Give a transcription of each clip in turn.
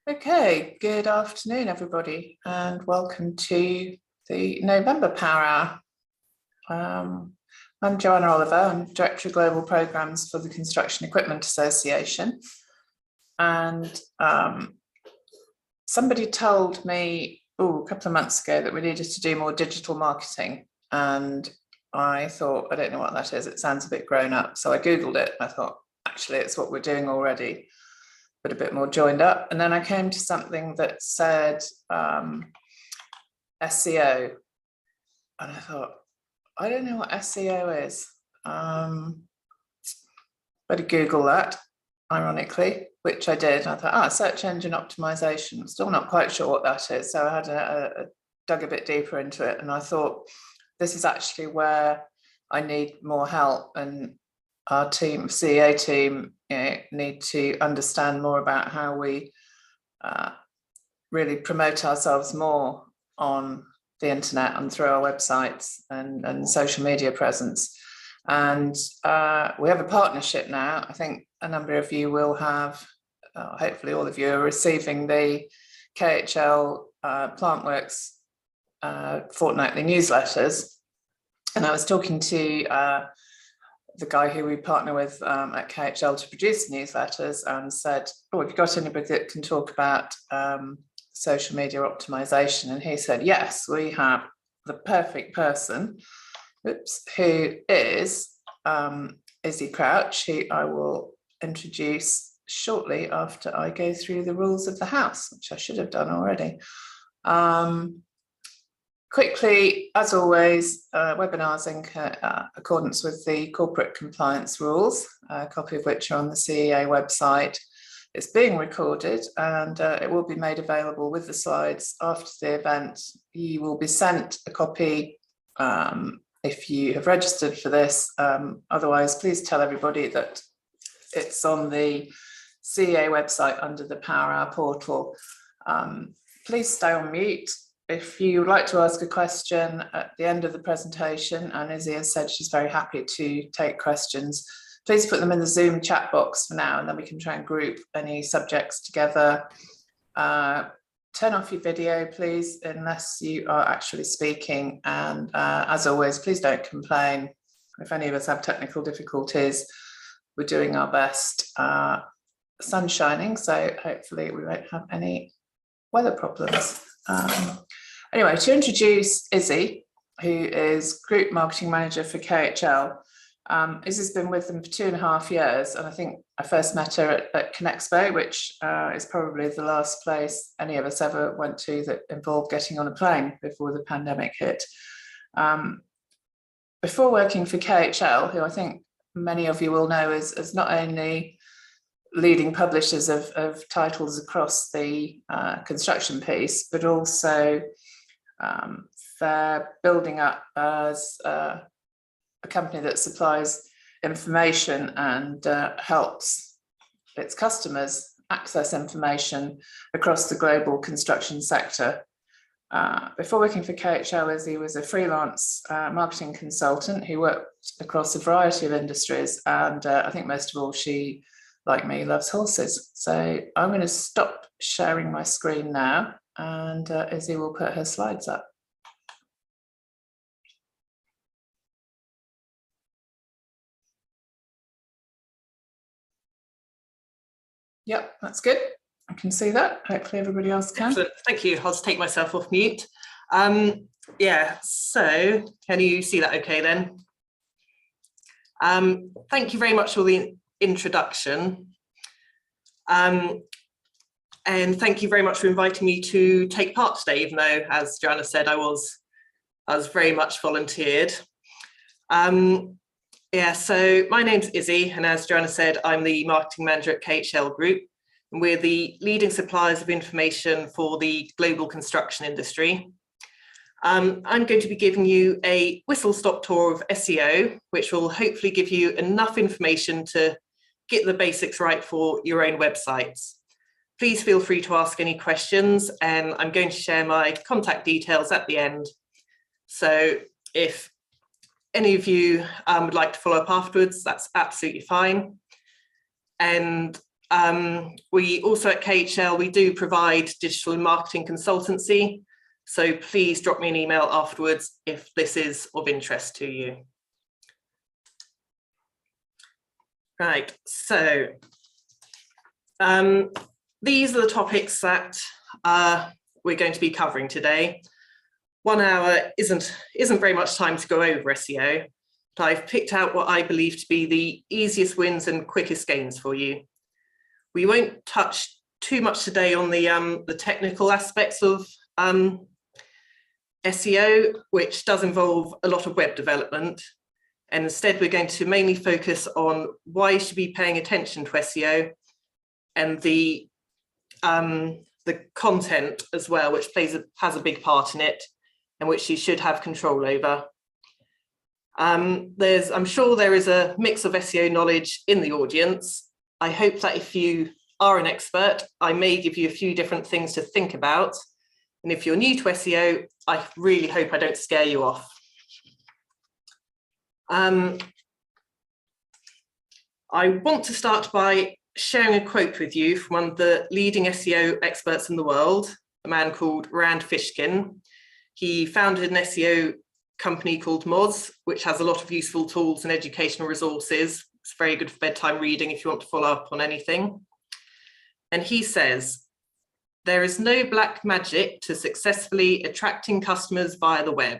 Okay, good afternoon, everybody, and welcome to the November Power Hour. I'm Joanna Oliver. I'm Director of Global Programmes for the Construction Equipment Association. And somebody told me a couple of months ago that we needed to do more digital marketing. And I thought, I don't know what that is. It sounds a bit grown up. So I Googled it. I thought, actually, it's what we're doing already, but a bit more joined up. And then I came to something that said SEO. And I thought, I don't know what SEO is. Better Google that, ironically, which I did. I thought, Search Engine Optimisation. I'm still not quite sure what that is. So I had dug a bit deeper into it. And I thought, this is actually where I need more help. And our team, CEA team, need to understand more about how we really promote ourselves more on the internet and through our websites and social media presence. And we have a partnership now. I think a number of you will have, hopefully all of you are receiving the KHL Plantworks fortnightly newsletters. And I was talking to the guy who we partner with at KHL to produce newsletters and said, have you got anybody that can talk about social media optimization? And he said, yes, we have the perfect person, who is Izzy Crouch, who I will introduce shortly after I go through the rules of the house, which I should have done already. Quickly, as always, webinars in accordance with the corporate compliance rules, a copy of which are on the CEA website. It's being recorded and it will be made available with the slides after the event. You will be sent a copy if you have registered for this. Otherwise, please tell everybody that it's on the CEA website under the Power Hour portal. Please stay on mute. If you would like to ask a question at the end of the presentation, and Izzy has said she's very happy to take questions, please put them in the Zoom chat box for now, and then we can try and group any subjects together. Turn off your video, please, unless you are actually speaking. And as always, please don't complain. If any of us have technical difficulties, we're doing our best. Sun's shining, so hopefully we won't have any weather problems. Anyway, to introduce Izzy, who is Group Marketing Manager for KHL. Izzy's been with them for 2.5 years, and I think I first met her at Connexpo, which is probably the last place any of us ever went to that involved getting on a plane before the pandemic hit. Before working for KHL, who I think many of you will know as not only leading publishers of titles across the construction piece, but also they're building up as a company that supplies information and helps its customers access information across the global construction sector. Before working for KHL, Izzy was a freelance marketing consultant who worked across a variety of industries, and I think most of all, she, like me, loves horses. So I'm going to stop sharing my screen now, and Izzy will put her slides up. Yep, that's good. I can see that. Hopefully everybody else can. Excellent. Thank you. I'll just take myself off mute. Yeah, so can you see that okay then? Thank you very much for the introduction. And thank you very much for inviting me to take part today, even though, as Joanna said, I was very much volunteered. Yeah, so my name's Izzy, and as Joanna said, I'm the marketing manager at KHL Group, and we're the leading suppliers of information for the global construction industry. I'm going to be giving you a whistle-stop tour of SEO, which will hopefully give you enough information to get the basics right for your own websites. Please feel free to ask any questions, and I'm going to share my contact details at the end. So if any of you would like to follow up afterwards, that's absolutely fine. And We also at KHL, we do provide digital and marketing consultancy. So please drop me an email afterwards if this is of interest to you. Right, so these are the topics that we're going to be covering today. 1 hour isn't very much time to go over SEO, but I've picked out what I believe to be the easiest wins and quickest gains for you. We won't touch too much today on the technical aspects of SEO, which does involve a lot of web development. And instead, we're going to mainly focus on why you should be paying attention to SEO and the content as well, which has a big part in it and which you should have control over. I'm sure there is a mix of SEO knowledge in the audience. I hope that if you are an expert, I may give you a few different things to think about. And if you're new to SEO, I really hope I don't scare you off. I want to start by sharing a quote with you from one of the leading SEO experts in the world, a man called Rand Fishkin. He founded an SEO company called Moz, which has a lot of useful tools and educational resources. It's very good for bedtime reading if you want to follow up on anything. And he says, there is no black magic to successfully attracting customers via the web.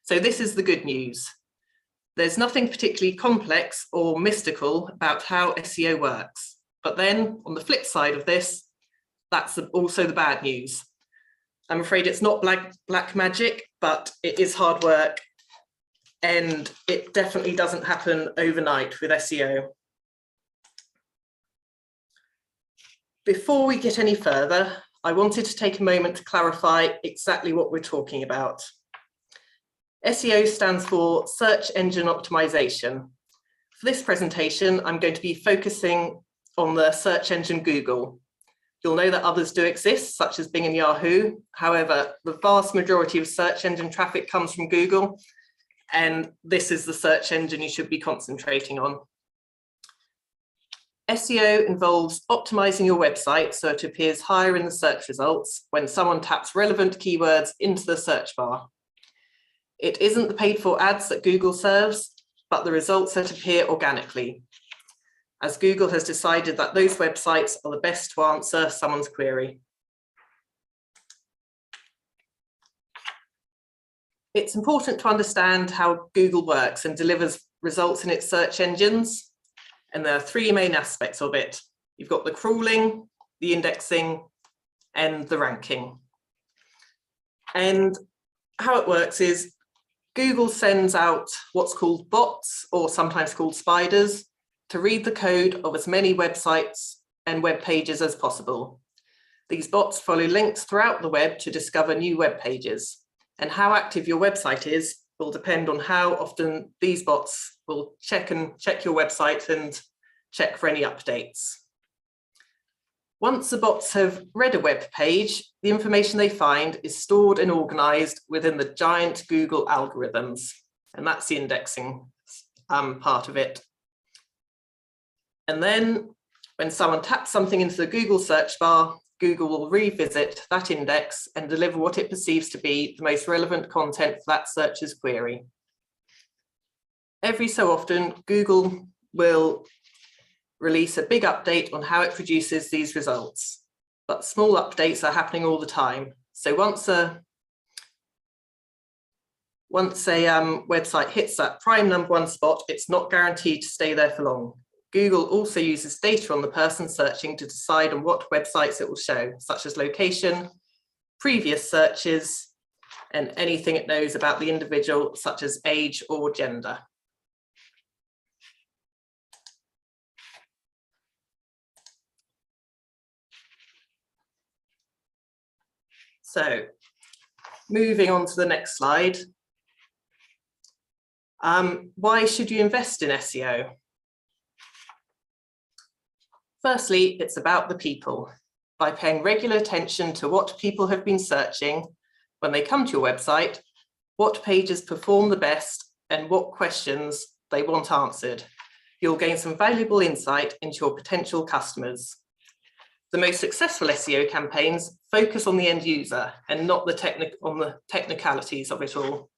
So this is the good news. There's nothing particularly complex or mystical about how SEO works. But then on the flip side of this, that's also the bad news. I'm afraid it's not black magic, but it is hard work. And it definitely doesn't happen overnight with SEO. Before we get any further, I wanted to take a moment to clarify exactly what we're talking about. SEO stands for Search Engine Optimisation. For this presentation, I'm going to be focusing on the search engine Google. You'll know that others do exist, such as Bing and Yahoo. However, the vast majority of search engine traffic comes from Google, and this is the search engine you should be concentrating on. SEO involves optimizing your website so it appears higher in the search results when someone taps relevant keywords into the search bar. It isn't the paid-for ads that Google serves, but the results that appear organically, as Google has decided that those websites are the best to answer someone's query. It's important to understand how Google works and delivers results in its search engines. And there are three main aspects of it. You've got the crawling, the indexing, and the ranking. And how it works is Google sends out what's called bots, or sometimes called spiders, to read the code of as many websites and web pages as possible. These bots follow links throughout the web to discover new web pages. And how active your website is will depend on how often these bots will check your website and check for any updates. Once the bots have read a web page, the information they find is stored and organized within the giant Google algorithms. And that's the indexing part of it. And then when someone taps something into the Google search bar, Google will revisit that index and deliver what it perceives to be the most relevant content for that searcher's query. Every so often, Google will release a big update on how it produces these results, but small updates are happening all the time. So once a website hits that prime #1 spot, it's not guaranteed to stay there for long. Google also uses data on the person searching to decide on what websites it will show, such as location, previous searches, and anything it knows about the individual, such as age or gender. So moving on to the next slide. Why should you invest in SEO? Firstly, it's about the people. By paying regular attention to what people have been searching when they come to your website, what pages perform the best, and what questions they want answered, you'll gain some valuable insight into your potential customers. The most successful SEO campaigns focus on the end user and not the technicalities of it all.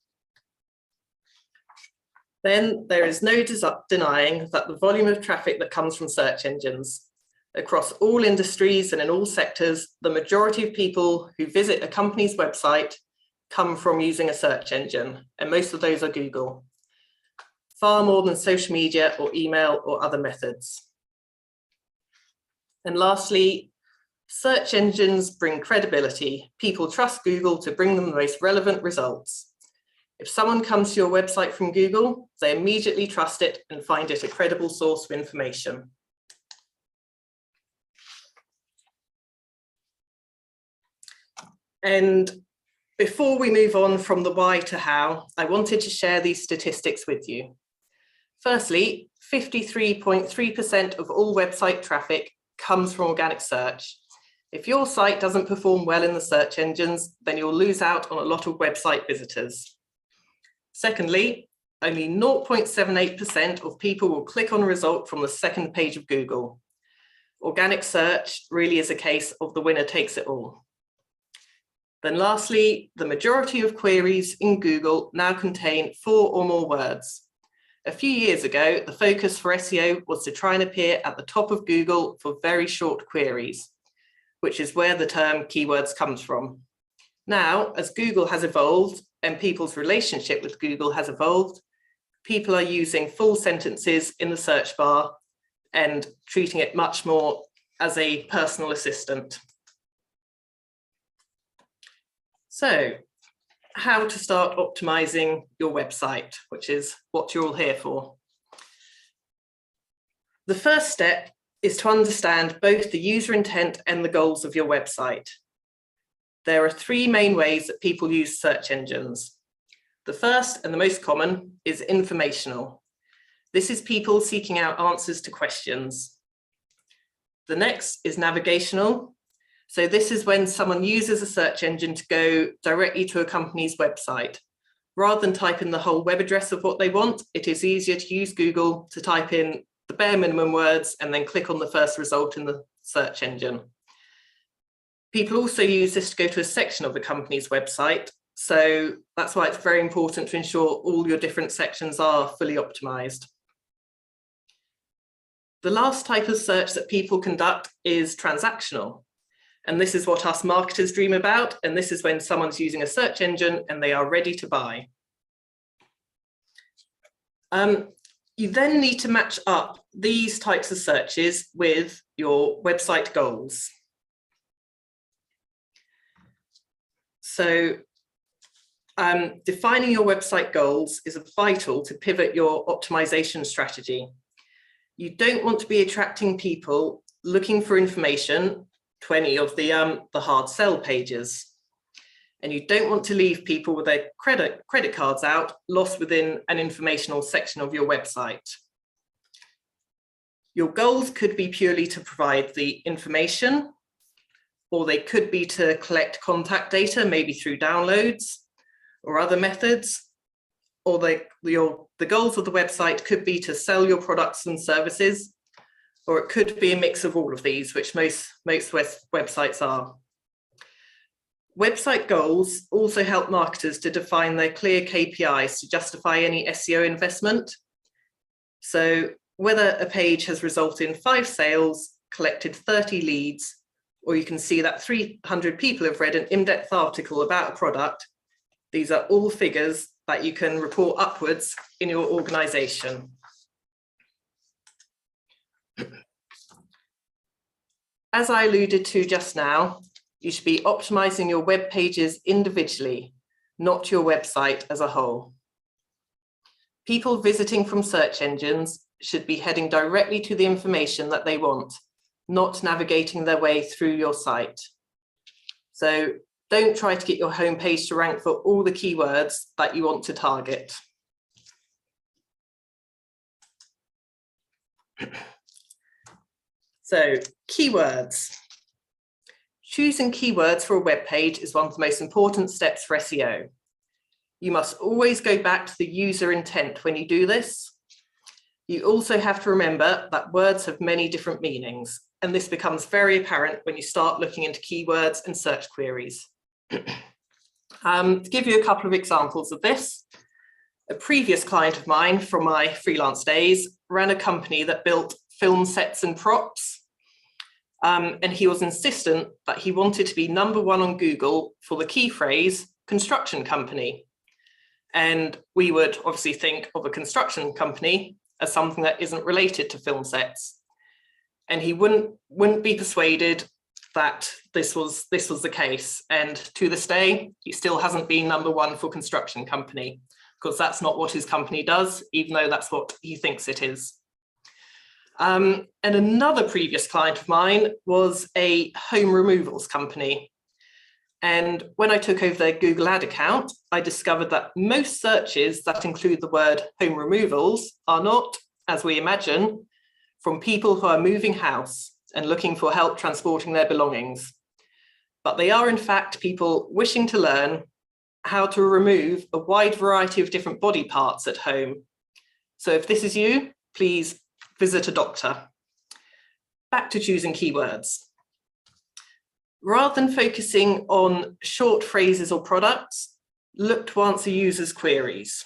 Then there is no denying that the volume of traffic that comes from search engines. Across all industries and in all sectors, the majority of people who visit a company's website come from using a search engine, and most of those are Google. Far more than social media or email or other methods. And lastly, search engines bring credibility. People trust Google to bring them the most relevant results. If someone comes to your website from Google, they immediately trust it and find it a credible source of information. And before we move on from the why to how, I wanted to share these statistics with you. Firstly, 53.3% of all website traffic comes from organic search. If your site doesn't perform well in the search engines, then you'll lose out on a lot of website visitors. Secondly, only 0.78% of people will click on a result from the second page of Google. Organic search really is a case of the winner takes it all. Then lastly, the majority of queries in Google now contain 4 or more words. A few years ago, the focus for SEO was to try and appear at the top of Google for very short queries, which is where the term keywords comes from. Now, as Google has evolved and people's relationship with Google has evolved, people are using full sentences in the search bar and treating it much more as a personal assistant. So, how to start optimizing your website, which is what you're all here for. The first step is to understand both the user intent and the goals of your website. There are 3 main ways that people use search engines. The first and the most common is informational. This is people seeking out answers to questions. The next is navigational. So this is when someone uses a search engine to go directly to a company's website. Rather than type in the whole web address of what they want, it is easier to use Google to type in the bare minimum words and then click on the first result in the search engine. People also use this to go to a section of the company's website. So that's why it's very important to ensure all your different sections are fully optimized. The last type of search that people conduct is transactional. And this is what us marketers dream about. And this is when someone's using a search engine and they are ready to buy. You then need to match up these types of searches with your website goals. So defining your website goals is vital to pivot your optimization strategy. You don't want to be attracting people looking for information to any of the hard sell pages. And you don't want to leave people with their credit cards out, lost within an informational section of your website. Your goals could be purely to provide the information, or they could be to collect contact data, maybe through downloads or other methods. Or the goals of the website could be to sell your products and services, or it could be a mix of all of these, which most websites are. Website goals also help marketers to define their clear KPIs to justify any SEO investment. So whether a page has resulted in 5 sales, collected 30 leads, or you can see that 300 people have read an in-depth article about a product, these are all figures that you can report upwards in your organization. As I alluded to just now, you should be optimizing your web pages individually, not your website as a whole. People visiting from search engines should be heading directly to the information that they want, not navigating their way through your site. So don't try to get your homepage to rank for all the keywords that you want to target. So, keywords. Choosing keywords for a web page is one of the most important steps for SEO. You must always go back to the user intent when you do this. You also have to remember that words have many different meanings, and this becomes very apparent when you start looking into keywords and search queries. To give you a couple of examples of this, a previous client of mine from my freelance days ran a company that built film sets and props, and he was insistent that he wanted to be #1 on Google for the key phrase construction company. And we would obviously think of a construction company as something that isn't related to film sets. And he wouldn't be persuaded that this was the case. And to this day, he still hasn't been #1 for construction company, because that's not what his company does, even though that's what he thinks it is. And another previous client of mine was a home removals company. And when I took over their Google ad account, I discovered that most searches that include the word home removals are not, as we imagine, from people who are moving house and looking for help transporting their belongings. But they are in fact people wishing to learn how to remove a wide variety of different body parts at home. So if this is you, please visit a doctor. Back to choosing keywords. Rather than focusing on short phrases or products, look to answer users' queries.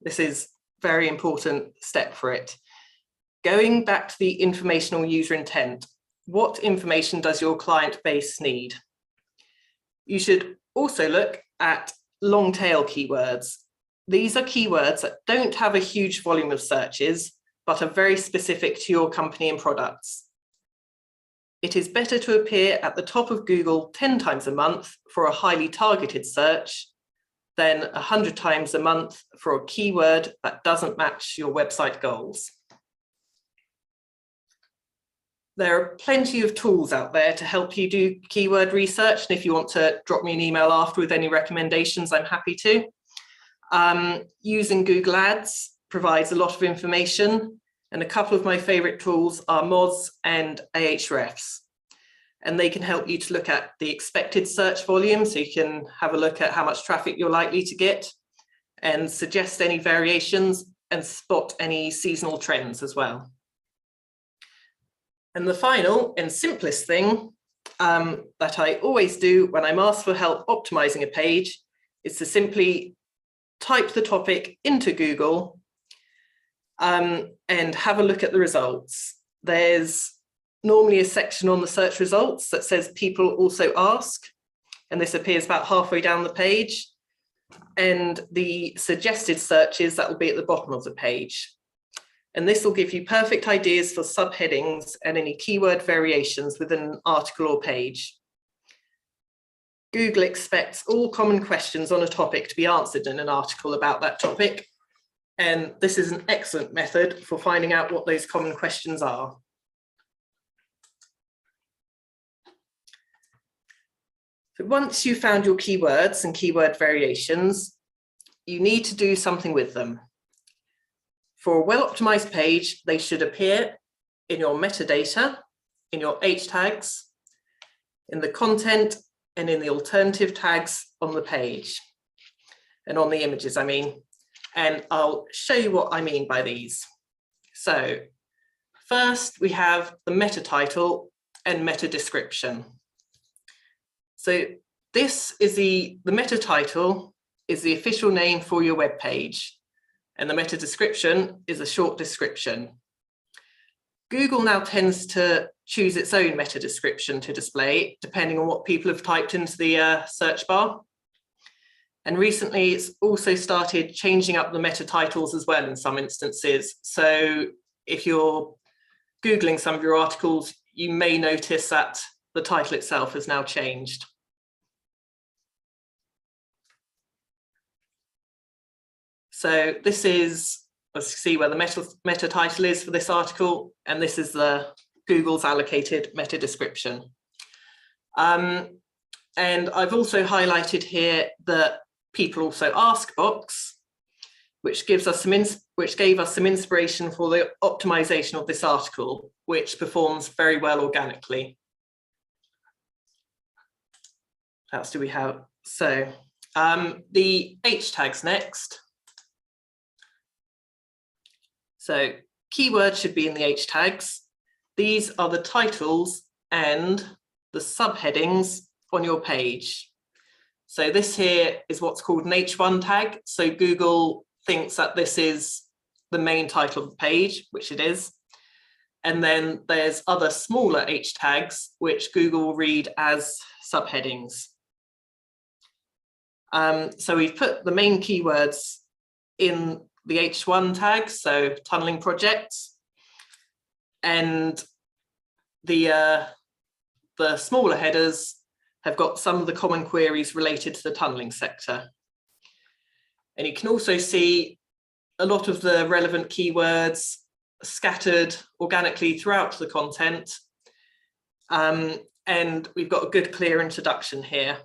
This is a very important step for it. Going back to the informational user intent, what information does your client base need? You should also look at long tail keywords. These are keywords that don't have a huge volume of searches, but are very specific to your company and products. It is better to appear at the top of Google 10 times a month for a highly targeted search than 100 times a month for a keyword that doesn't match your website goals. There are plenty of tools out there to help you do keyword research, and if you want to drop me an email after with any recommendations, I'm happy to. Using Google Ads provides a lot of information, and a couple of my favorite tools are Moz and Ahrefs. And they can help you to look at the expected search volume, so you can have a look at how much traffic you're likely to get and suggest any variations and spot any seasonal trends as well. And the final and simplest thing that I always do when I'm asked for help optimizing a page is to simply type the topic into Google and have a look at the results. There's normally a section on the search results that says people also ask, and this appears about halfway down the page, and the suggested searches that will be at the bottom of the page. And this will give you perfect ideas for subheadings and any keyword variations within an article or page. Google expects all common questions on a topic to be answered in an article about that topic, and this is an excellent method for finding out what those common questions are. So once you've found your keywords and keyword variations, you need to do something with them. For a well-optimized page, they should appear in your metadata, in your H tags, in the content, and in the alternative tags on the page, and on the images, I mean. And I'll show you what I mean by these. So first, we have the meta title and meta description. So this is the meta title is the official name for your web page, and the meta description is a short description. Google now tends to choose its own meta description to display, depending on what people have typed into the search bar. And recently, it's also started changing up the meta titles as well in some instances. So if you're Googling some of your articles, you may notice that the title itself has now changed. So this is, let's see where the meta title is for this article, and this is the Google's allocated meta description. And I've also highlighted here the people also ask box, which gave us some inspiration for the optimization of this article, which performs very well organically. What else do we have? So the H tags next. So keywords should be in the H tags. These are the titles and the subheadings on your page. So this here is what's called an H1 tag. So Google thinks that this is the main title of the page, which it is. And then there's other smaller H tags, which Google will read as subheadings. So we've put the main keywords in the H1 tag, so tunneling projects, and the smaller headers have got some of the common queries related to the tunneling sector. And you can also see a lot of the relevant keywords scattered organically throughout the content. And we've got a good clear introduction here.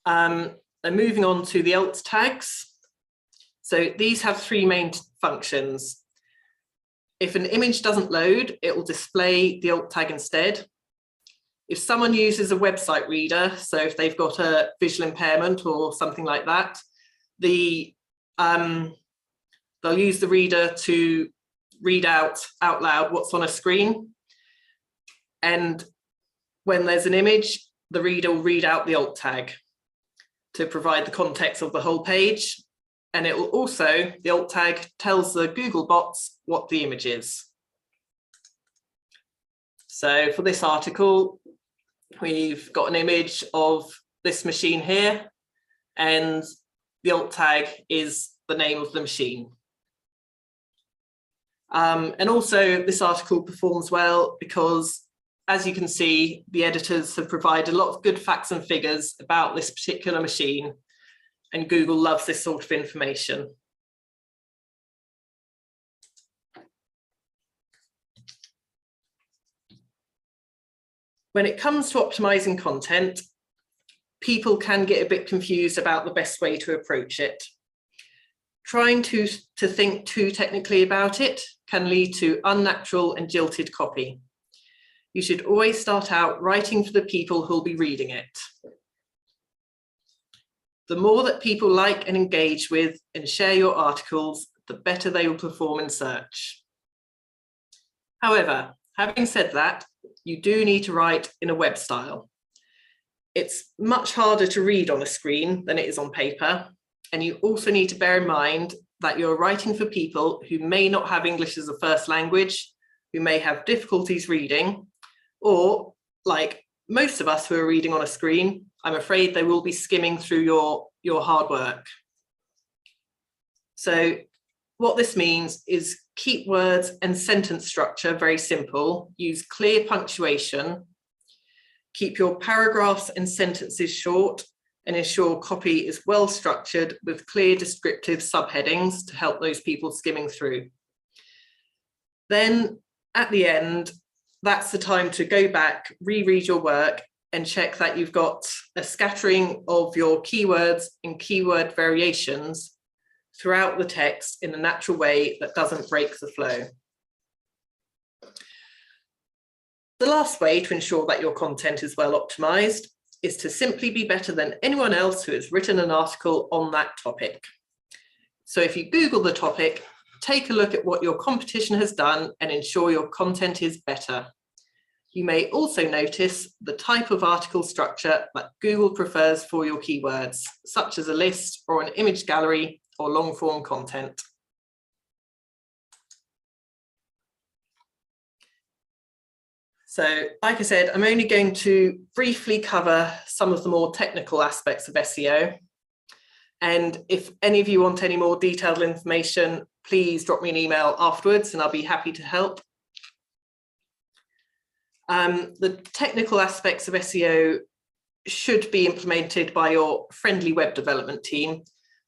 And moving on to the alt tags. So these have three main functions. If an image doesn't load, it will display the alt tag instead. If someone uses a website reader, so if they've got a visual impairment or something like that, they'll use the reader to read out loud what's on a screen. And when there's an image, the reader will read out the alt tag to provide the context of the whole page. And it will also, the alt tag tells the Google bots what the image is. So for this article, we've got an image of this machine here, and the alt tag is the name of the machine. And also this article performs well because, as you can see, the editors have provided a lot of good facts and figures about this particular machine, and Google loves this sort of information. When it comes to optimizing content, people can get a bit confused about the best way to approach it. Trying to think too technically about it can lead to unnatural and jilted copy. You should always start out writing for the people who'll be reading it. The more that people like and engage with and share your articles, the better they will perform in search. However, having said that, you do need to write in a web style. It's much harder to read on a screen than it is on paper, and you also need to bear in mind that you're writing for people who may not have English as a first language, who may have difficulties reading, or like most of us who are reading on a screen, I'm afraid they will be skimming through your hard work. So what this means is keep words and sentence structure very simple, use clear punctuation, keep your paragraphs and sentences short, and ensure copy is well structured with clear descriptive subheadings to help those people skimming through. Then at the end, that's the time to go back, reread your work, and check that you've got a scattering of your keywords and keyword variations throughout the text in a natural way that doesn't break the flow. The last way to ensure that your content is well optimized is to simply be better than anyone else who has written an article on that topic. So if you Google the topic, take a look at what your competition has done and ensure your content is better. You may also notice the type of article structure that Google prefers for your keywords, such as a list or an image gallery or long form content. So, like I said, I'm only going to briefly cover some of the more technical aspects of SEO. And if any of you want any more detailed information, please drop me an email afterwards and I'll be happy to help. The technical aspects of SEO should be implemented by your friendly web development team.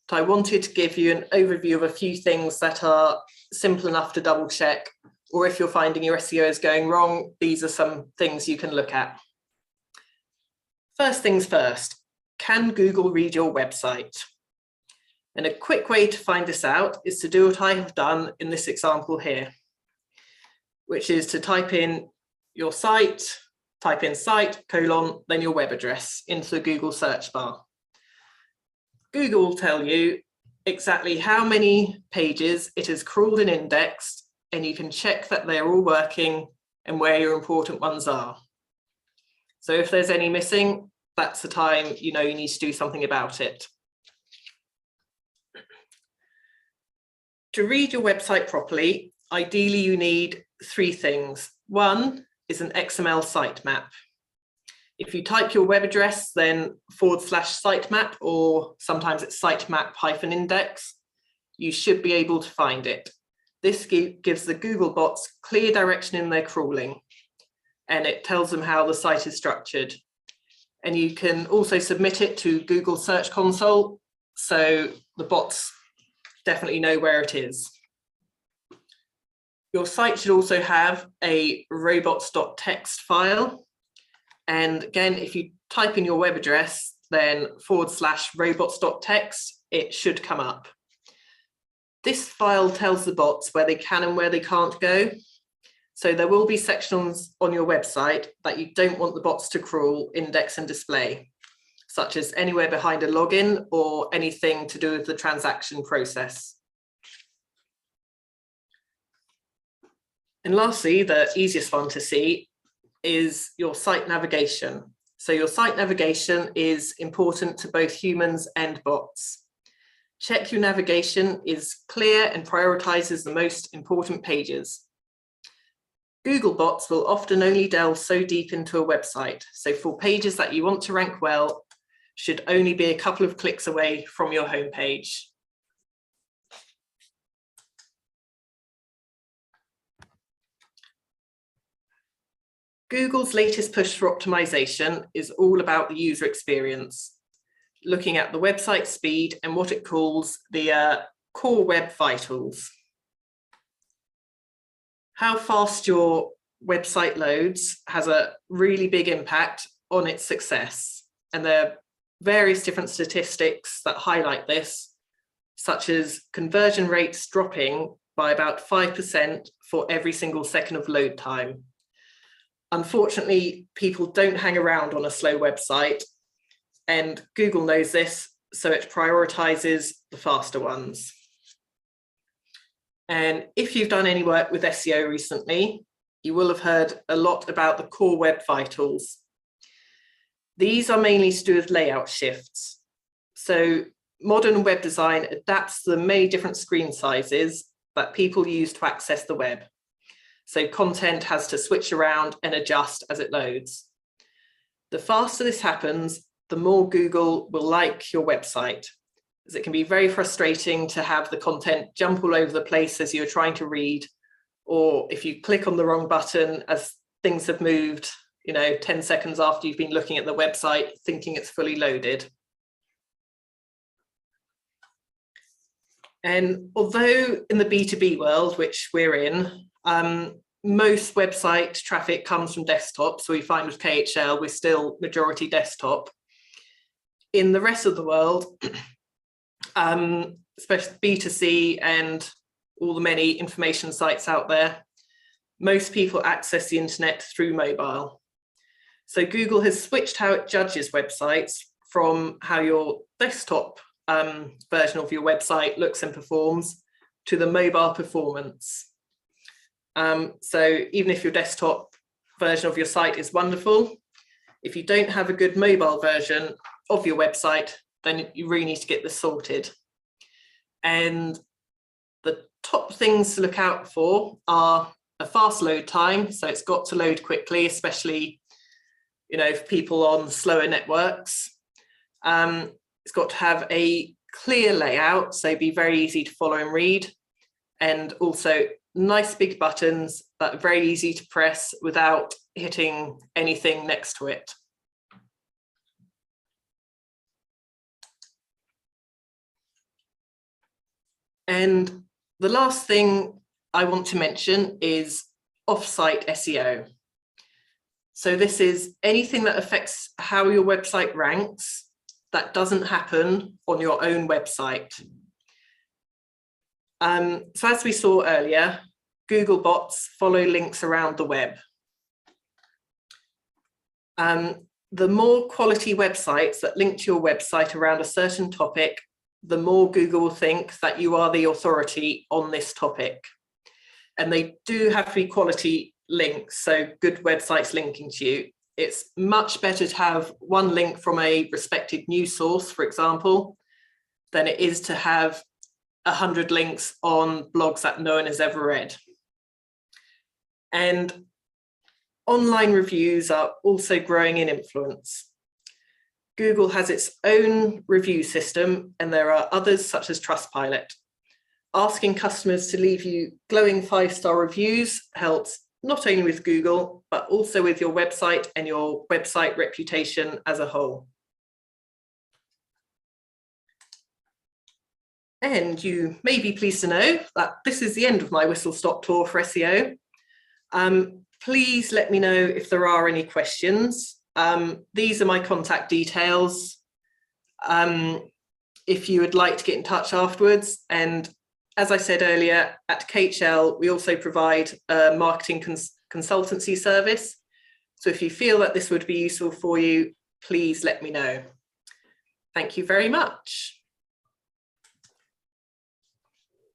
But I wanted to give you an overview of a few things that are simple enough to double check, or if you're finding your SEO is going wrong, these are some things you can look at. First things first, can Google read your website? And a quick way to find this out is to do what I have done in this example here, which is to type in your site, type in site, then your web address into the Google search bar. Google will tell you exactly how many pages it has crawled and indexed, and you can check that they're all working and where your important ones are. So if there's any missing, that's the time you know you need to do something about it. To read your website properly, ideally you need 3 things. One is an XML site map. If you type your web address, then /sitemap, or sometimes it's sitemap-index, you should be able to find it. This gives the Google bots clear direction in their crawling, and it tells them how the site is structured. And you can also submit it to Google Search Console, so the bots definitely know where it is. Your site should also have a robots.txt file. And again, if you type in your web address, then /robots.txt, it should come up. This file tells the bots where they can and where they can't go. So there will be sections on your website that you don't want the bots to crawl, index and display, such as anywhere behind a login or anything to do with the transaction process. And lastly, the easiest one to see is your site navigation. So your site navigation is important to both humans and bots. Check your navigation is clear and prioritizes the most important pages. Google bots will often only delve so deep into a website. So for pages that you want to rank well, should only be a couple of clicks away from your homepage. Google's latest push for optimization is all about the user experience, looking at the website speed and what it calls the core web vitals. How fast your website loads has a really big impact on its success. And there are various different statistics that highlight this, such as conversion rates dropping by about 5% for every single second of load time. Unfortunately, people don't hang around on a slow website, and Google knows this, so it prioritizes the faster ones. And if you've done any work with SEO recently, you will have heard a lot about the core web vitals. These are mainly to do with layout shifts. So modern web design adapts to the many different screen sizes that people use to access the web. So content has to switch around and adjust as it loads. The faster this happens, the more Google will like your website, as it can be very frustrating to have the content jump all over the place as you're trying to read, or if you click on the wrong button as things have moved, 10 seconds after you've been looking at the website thinking it's fully loaded. And although in the B2B world, which we're in, most website traffic comes from desktop, so we find with KHL we're still majority desktop. In the rest of the world, especially B2C and all the many information sites out there, most people access the internet through mobile. So Google has switched how it judges websites from how your desktop version of your website looks and performs to the mobile performance. So even if your desktop version of your site is wonderful, if you don't have a good mobile version of your website, then you really need to get this sorted. And the top things to look out for are a fast load time. So it's got to load quickly, especially, for people on slower networks. It's got to have a clear layout, so be very easy to follow and read. And also nice big buttons that are very easy to press without hitting anything next to it. And the last thing I want to mention is off-site SEO. So this is anything that affects how your website ranks that doesn't happen on your own website. So as we saw earlier, Google bots follow links around the web. The more quality websites that link to your website around a certain topic, the more Google will think that you are the authority on this topic. And they do have to be quality links, so good websites linking to you. It's much better to have one link from a respected news source, for example, than it is to have 100 links on blogs that no one has ever read. And online reviews are also growing in influence. Google has its own review system, and there are others such as Trustpilot. Asking customers to leave you glowing 5-star reviews helps not only with Google, but also with your website and your website reputation as a whole. And you may be pleased to know that this is the end of my whistle-stop tour for SEO. Please let me know if there are any questions. These are my contact details if you would like to get in touch afterwards. And as I said earlier, at KHL, we also provide a marketing consultancy service. So if you feel that this would be useful for you, please let me know. Thank you very much.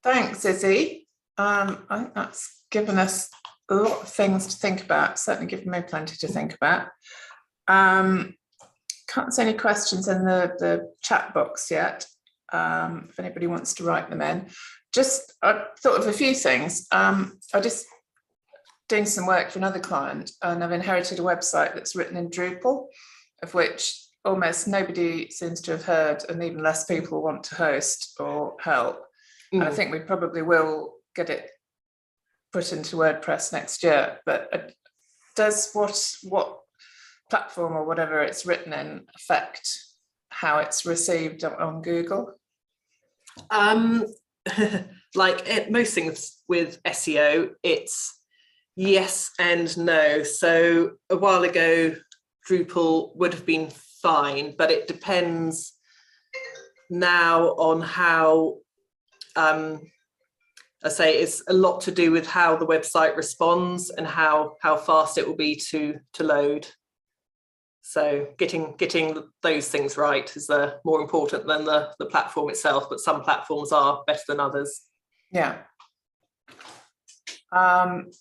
Thanks, Izzy. I think that's given us a lot of things to think about, certainly given me plenty to think about. Can't see any questions in the chat box yet, if anybody wants to write them in. Just, I thought of a few things. I just doing some work for another client, and I've inherited a website that's written in Drupal, of which almost nobody seems to have heard, and even less people want to host or help. And I think we probably will get it put into WordPress next year. But does what platform or whatever it's written in affect how it's received on Google? Like most things with SEO, it's yes and no. So a while ago, Drupal would have been fine, but it depends now on how, I say it's a lot to do with how the website responds and how fast it will be to load. So getting those things right is more important than the platform itself, but some platforms are better than others. Yeah.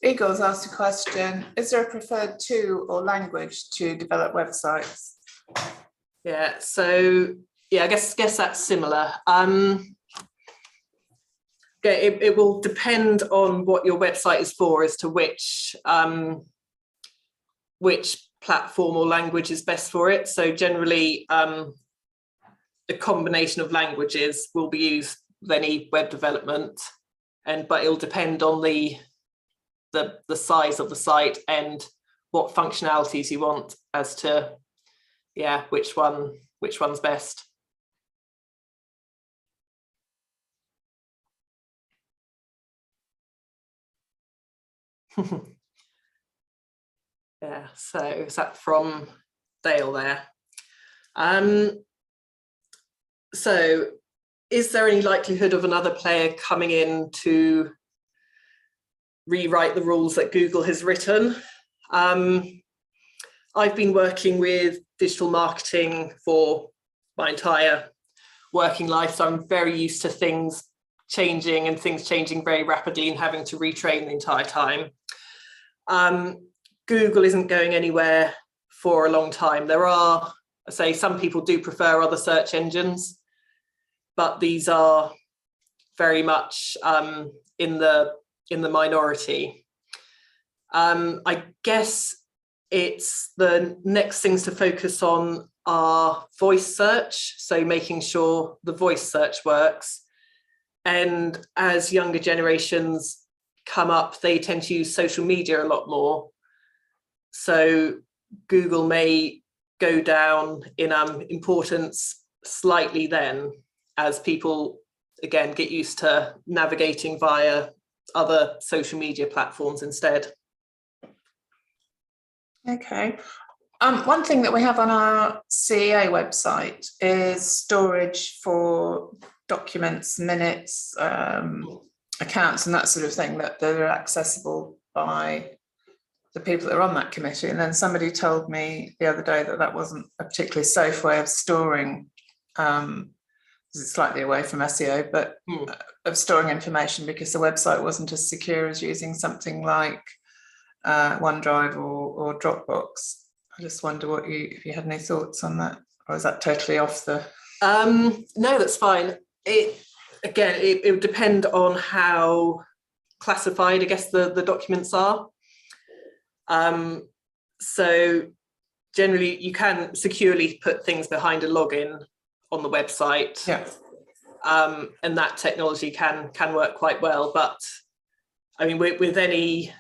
Eagle's asked a question: is there a preferred tool or language to develop websites? Yeah, so yeah, I guess that's similar. It will depend on what your website is for as to which platform or language is best for it. So generally, a combination of languages will be used with any web development, but it'll depend on the size of the site and what functionalities you want as to which one's best. Yeah, so is that from Dale there? So is there any likelihood of another player coming in to rewrite the rules that Google has written? I've been working with digital marketing for my entire working life, so I'm very used to things changing very rapidly and having to retrain the entire time. Google isn't going anywhere for a long time. There are, I say, some people do prefer other search engines, but these are very much in the minority. I guess it's the next things to focus on are voice search, so making sure the voice search works. And as younger generations come up, they tend to use social media a lot more. So Google may go down in importance slightly then, as people, again, get used to navigating via other social media platforms instead. Okay. One thing that we have on our CEA website is storage for documents, minutes, accounts and that sort of thing that are accessible by the people that are on that committee. And then somebody told me the other day that wasn't a particularly safe way of storing it's slightly away from SEO, but of storing information, because the website wasn't as secure as using something like OneDrive or Dropbox. I just wonder if you had any thoughts on that, or is that totally off the? No, that's fine. It would depend on how classified, I guess, the documents are. So generally you can securely put things behind a login on the website. Yeah. And that technology can work quite well. But I mean, with any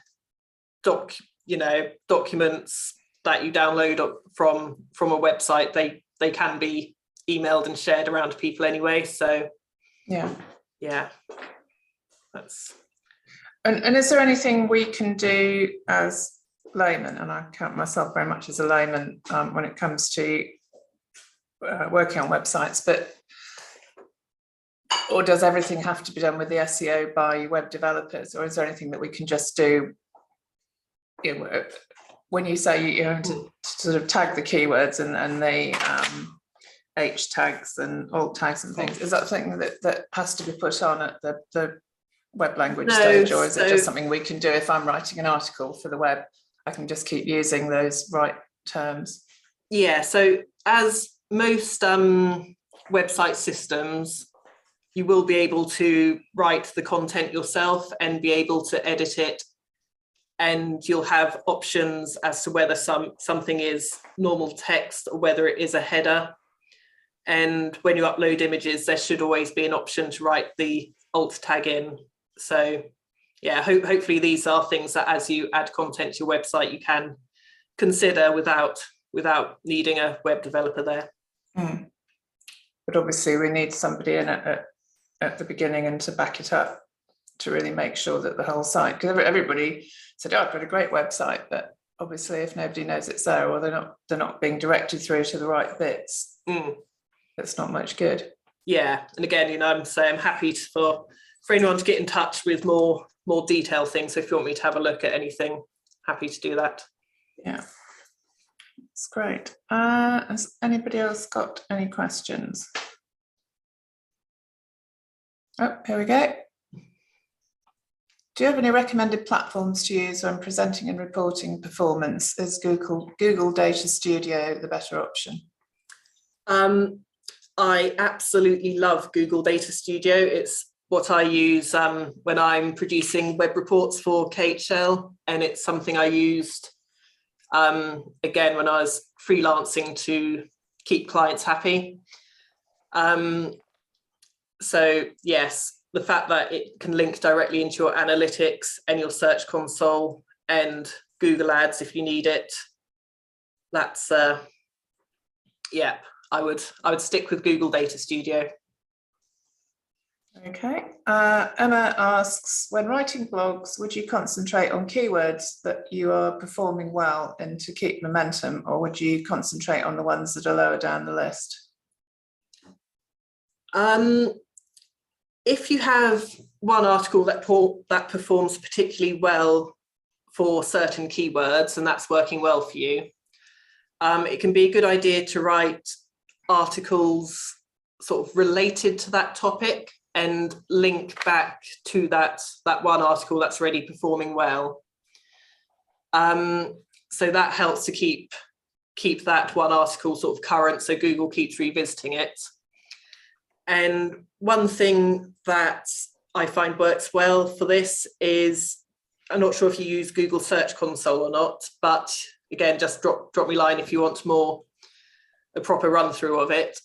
documents that you download from a website, they can be emailed and shared around to people anyway. So yeah, that's. And is there anything we can do as laymen, and I count myself very much as a layman when it comes to working on websites, or does everything have to be done with the SEO by web developers, or is there anything that we can just do? When you say you're going to sort of tag the keywords and the H tags and alt tags and things, is that something that has to be put on at the web language stage, or is it just something we can do if I'm writing an article for the web? I can just keep using those right terms. Yeah, so as most website systems, you will be able to write the content yourself and be able to edit it, and you'll have options as to whether something is normal text or whether it is a header. And when you upload images, there should always be an option to write the alt tag in. So yeah, hopefully these are things that as you add content to your website, you can consider without needing a web developer there. But obviously we need somebody in at the beginning and to back it up, to really make sure that the whole site, because everybody said, oh, I've got a great website, but obviously if nobody knows it's there, or they're not being directed through to the right bits, it's not much good. Yeah, and again, I'm happy for anyone to get in touch with more detailed things. So if you want me to have a look at anything, happy to do that. Yeah, that's great. Has anybody else got any questions? Oh, here we go. Do you have any recommended platforms to use when presenting and reporting performance? Is Google Data Studio the better option? I absolutely love Google Data Studio. It's what I use when I'm producing web reports for KHL, and it's something I used again when I was freelancing to keep clients happy. So yes, the fact that it can link directly into your analytics and your search console and Google Ads if you need it, that's yeah, I would stick with Google Data Studio. Okay. Emma asks, when writing blogs, would you concentrate on keywords that you are performing well and to keep momentum, or would you concentrate on the ones that are lower down the list? If you have one article that performs particularly well for certain keywords and that's working well for you, it can be a good idea to write articles sort of related to that topic and link back to that one article that's already performing well. So that helps to keep that one article sort of current, so Google keeps revisiting it. And one thing that I find works well for this is, I'm not sure if you use Google Search Console or not, but again, just drop me a line if you want a proper run through of it.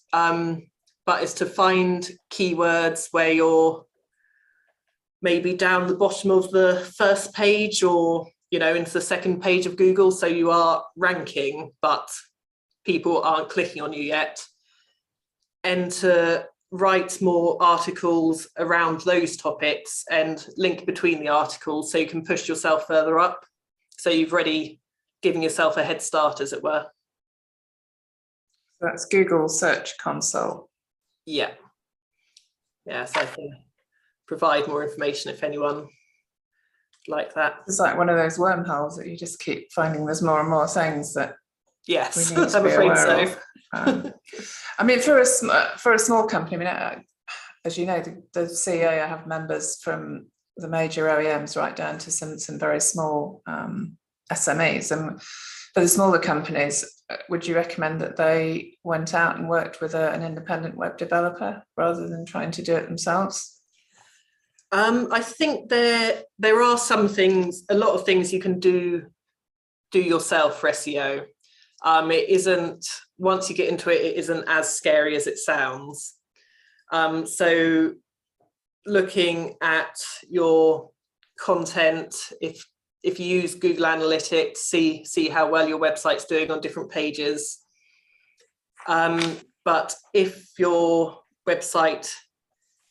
But it's to find keywords where you're maybe down the bottom of the first page, or into the second page of Google, so you are ranking but people aren't clicking on you yet, and to write more articles around those topics and link between the articles so you can push yourself further up, so you've already given yourself a head start, as it were. That's Google Search Console. Yeah, so I can provide more information if anyone like that. It's like one of those wormholes that you just keep finding there's more and more things that yes, we need to I'm be afraid aware so. of. I mean, for a small company, I mean, as you know, the CEA have members from the major OEMs right down to some very small SMEs. And for the smaller companies, would you recommend that they went out and worked with an independent web developer rather than trying to do it themselves? I think there are some things, a lot of things you can do yourself for SEO. It isn't, once you get into it, it isn't as scary as it sounds. So looking at your content, if you use Google Analytics, see how well your website's doing on different pages. But if your website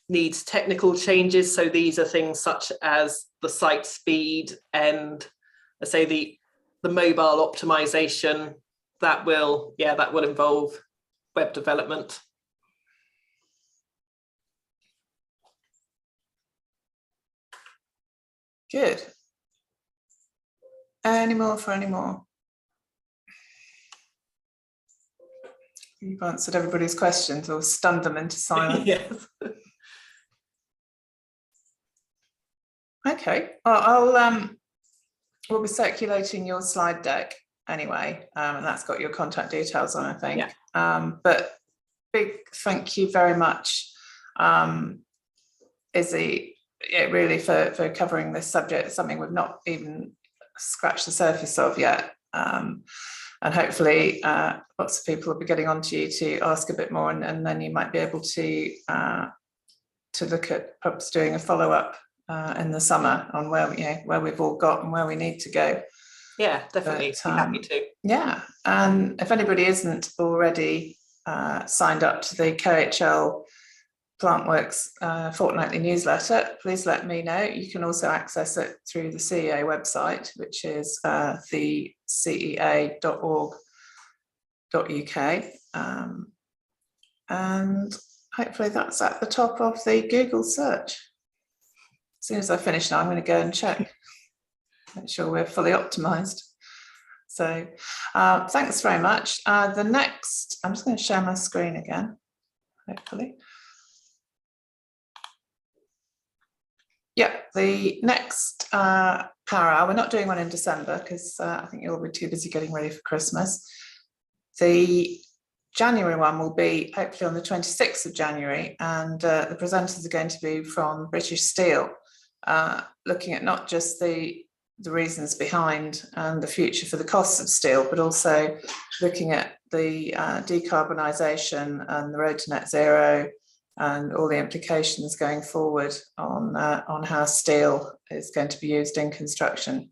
needs technical changes, so these are things such as the site speed and, let's say, the mobile optimization, that will involve web development. Good. Any more for any more? You've answered everybody's questions or stunned them into silence. Yes. Okay. Well, we'll be circulating your slide deck anyway, and that's got your contact details on, I think. Yeah. But big thank you very much, Izzy, really for covering this subject. It's something we've not even scratched the surface of yet. And hopefully lots of people will be getting onto you to ask a bit more, and then you might be able to look at perhaps doing a follow-up in the summer on where we've all got and where we need to go. Yeah, definitely. Be happy to. Yeah, and if anybody isn't already signed up to the KHL PlantWorks fortnightly newsletter, please let me know. You can also access it through the CEA website, which is the cea.org.uk, and hopefully that's at the top of the Google search. As soon as I finish now, I'm going to go and check, make sure we're fully optimized. So thanks very much. The next, I'm just going to share my screen again, hopefully. Yeah, the next Power Hour, we're not doing one in December because I think you'll be too busy getting ready for Christmas. The January one will be hopefully on the 26th of January, and the presenters are going to be from British Steel, looking at not just the reasons behind and the future for the costs of steel, but also looking at the decarbonisation and the road to net zero, and all the implications going forward on how steel is going to be used in construction,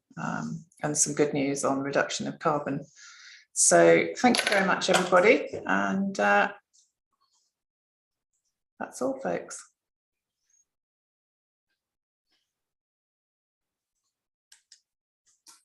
and some good news on reduction of carbon. So thank you very much, everybody, and that's all, folks.